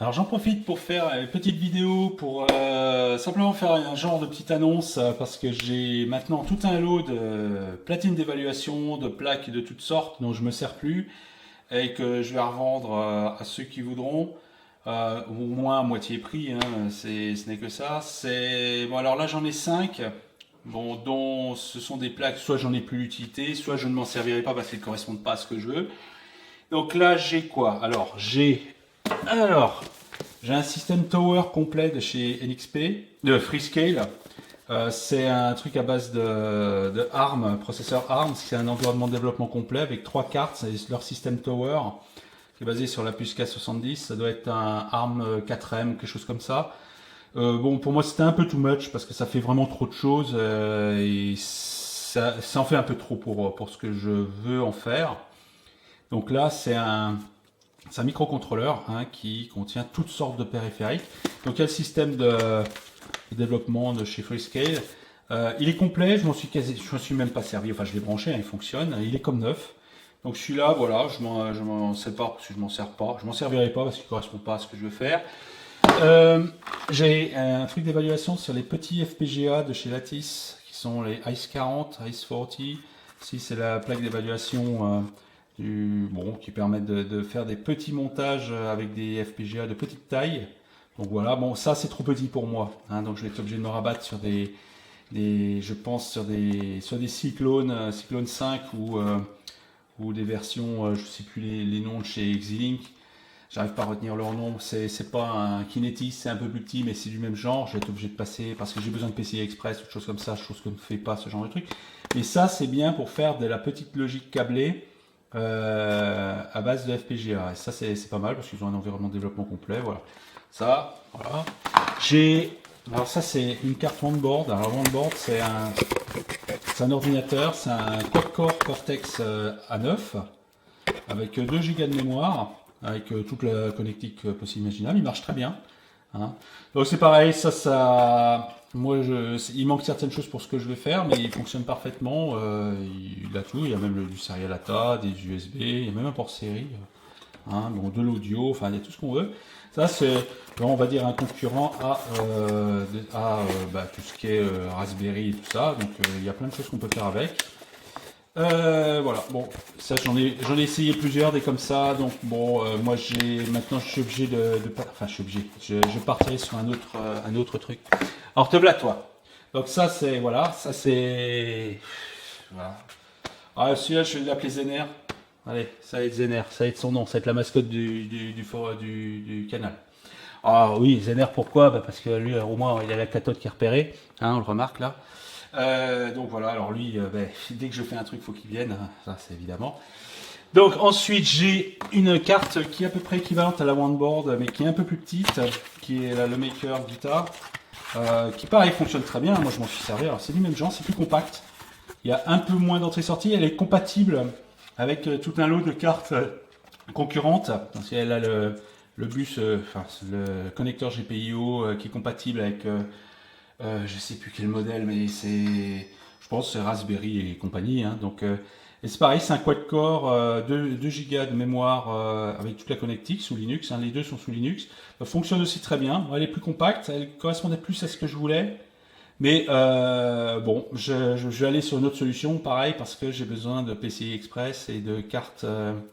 Alors j'en profite pour faire une petite vidéo pour simplement faire un genre de petite annonce parce que j'ai maintenant tout un lot de platines d'évaluation, de plaques de toutes sortes dont je me sers plus et que je vais revendre à ceux qui voudront, au moins à moitié prix, hein, ce n'est que ça. Bon, alors là j'en ai 5, bon, dont ce sont des plaques, soit j'en ai plus l'utilité, soit je ne m'en servirai pas parce qu'elles ne correspondent pas à ce que je veux. Donc là j'ai quoi? Alors, j'ai un système Tower complet de chez NXP, de Freescale. C'est un truc à base de ARM, processeur ARM. C'est un environnement de développement complet avec 3 cartes. C'est leur système Tower qui est basé sur la puce K70. Ça doit être un ARM 4M, quelque chose comme ça. Bon, pour moi, c'était un peu too much parce que ça fait vraiment trop de choses et ça en fait un peu trop pour ce que je veux en faire. Donc là, c'est un microcontrôleur, hein, qui contient toutes sortes de périphériques. Donc il y a le système de développement de chez Freescale. Il est complet, je m'en suis même pas servi. Enfin, je l'ai branché, hein, il fonctionne. Il est comme neuf. Donc celui-là, voilà, je m'en sépare parce que je m'en sers pas. Je m'en servirai pas parce qu'il correspond pas à ce que je veux faire. Euh, j'ai un truc d'évaluation sur les petits FPGA de chez Lattice, qui sont les ICE40, ICE40. Ici, c'est la plaque d'évaluation bon, qui permettent de faire des petits montages avec des FPGA de petite taille. Donc voilà, bon, ça c'est trop petit pour moi, hein, donc je vais être obligé de me rabattre sur je pense sur des cyclones, cyclone 5 ou des versions, je ne sais plus les noms de chez Xilinx. J'arrive pas à retenir leur nom. C'est pas un Kinetis, c'est un peu plus petit, mais c'est du même genre. Je vais être obligé de passer parce que j'ai besoin de PCI Express ou de choses comme ça, chose que ne fait pas ce genre de truc. Mais ça, c'est bien pour faire de la petite logique câblée à base de FPGA. Et ça, c'est pas mal parce qu'ils ont un environnement de développement complet. Voilà. Ça, voilà. J'ai. Alors, ça, c'est une carte OneBoard. Alors, OneBoard, c'est un ordinateur, c'est un quad-core Cortex A9 avec 2 Go de mémoire, avec toute la connectique possible imaginable. Il marche très bien, hein. Donc c'est pareil, moi, il manque certaines choses pour ce que je veux faire, mais il fonctionne parfaitement. Il a tout, il y a même du serial ATA, des USB, il y a même un port série, hein, bon, de l'audio, enfin il y a tout ce qu'on veut. Ça c'est, on va dire, un concurrent à tout ce qui est Raspberry et tout ça. Donc il y a plein de choses qu'on peut faire avec. Voilà, bon, ça j'en ai essayé plusieurs des comme ça, donc bon, moi maintenant je suis obligé enfin je suis obligé, je partirai sur un autre truc. Alors te voilà toi. Donc ça c'est, voilà, ça c'est, voilà. Ah, celui-là je vais l'appeler Zener. Allez, ça va être Zener, ça va être son nom, ça va être la mascotte du canal. Ah oui, Zener, pourquoi? Bah, parce que lui au moins il a la cathode qui est repérée, hein, on le remarque là. Donc voilà, alors lui, dès que je fais un truc, il faut qu'il vienne, hein, ça c'est évidemment. Donc ensuite, j'ai une carte qui est à peu près équivalente à la OneBoard, mais qui est un peu plus petite, qui est le Maker Guitar, qui pareil fonctionne très bien, moi je m'en suis servi, alors c'est du même genre, c'est plus compact, il y a un peu moins d'entrée-sortie, elle est compatible avec tout un lot de cartes concurrentes, parce qu'elle a le bus, enfin le connecteur GPIO qui est compatible avec je sais plus quel modèle, mais je pense, c'est Raspberry et compagnie, hein. Donc, et c'est pareil, c'est un quad-core, 2 Go de mémoire avec toute la connectique sous Linux, hein, les deux sont sous Linux. Ça fonctionne aussi très bien. Elle est plus compacte, elle correspondait plus à ce que je voulais. Mais bon, je vais aller sur une autre solution, pareil, parce que j'ai besoin de PCI Express et de cartes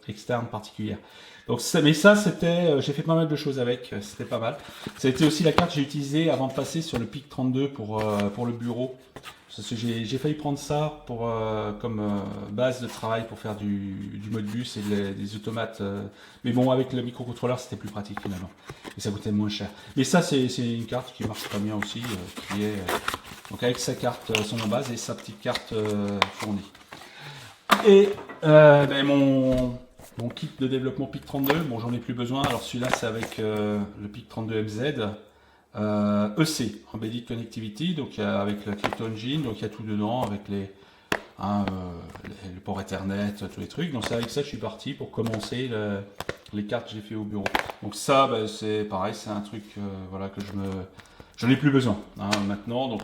externes particulières. Donc, mais ça, j'ai fait pas mal de choses avec, c'était pas mal. Ça a été aussi la carte que j'ai utilisée avant de passer sur le PIC 32 pour le bureau. Parce que j'ai failli prendre ça comme base de travail pour faire du Modbus et des automates. Mais bon, avec le microcontrôleur, c'était plus pratique finalement. Et ça coûtait moins cher. Mais ça, c'est une carte qui marche très bien aussi, qui est donc avec sa carte son base et sa petite carte fournie. Et mon kit de développement PIC 32, bon j'en ai plus besoin. Alors celui-là c'est avec le PIC 32 MZ. EC, Embedded Connectivity, donc avec la Crypto Engine, donc il y a tout dedans avec hein, le port Ethernet, tous les trucs. Donc c'est avec ça que je suis parti pour commencer les cartes que j'ai fait au bureau. Donc ça, c'est pareil, c'est un truc voilà que j'en ai plus besoin, hein, maintenant. Donc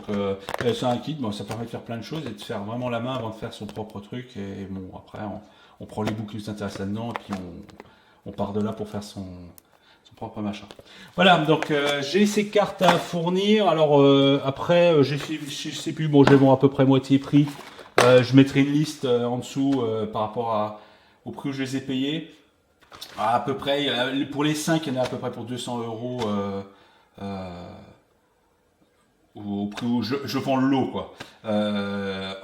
c'est un kit, bon, ça permet de faire plein de choses et de faire vraiment la main avant de faire son propre truc. Et bon après on prend les bouts qui nous intéressent là-dedans et puis on part de là pour faire son propre machin. Voilà, donc j'ai ces cartes à fournir. Alors après, je sais plus, bon, je les vends à peu près moitié prix. Je mettrai une liste en dessous par rapport au prix où je les ai payés. À peu près, pour les 5, il y en a à peu près pour 200 euros au prix où je vends le lot, quoi.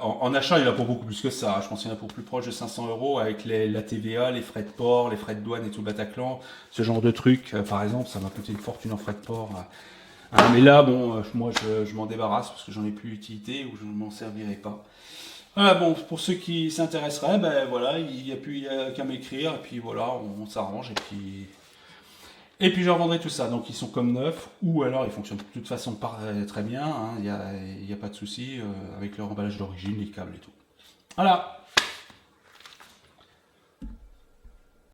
En achat, il y en a pour beaucoup plus que ça. Je pense qu'il y en a pour plus proche de 500 euros avec la TVA, les frais de port, les frais de douane et tout le Bataclan. Ce genre de trucs, par exemple, ça m'a coûté une fortune en frais de port. Mais là, bon, moi, je m'en débarrasse parce que j'en ai plus utilité ou je ne m'en servirai pas. Voilà, bon, pour ceux qui s'intéresseraient, ben voilà, il n'y a plus qu'à m'écrire, et puis voilà, on s'arrange, et puis je revendrai tout ça. Donc ils sont comme neufs, ou alors ils fonctionnent de toute façon très bien, hein, il n'y a pas de souci avec leur emballage d'origine, les câbles et tout. Voilà.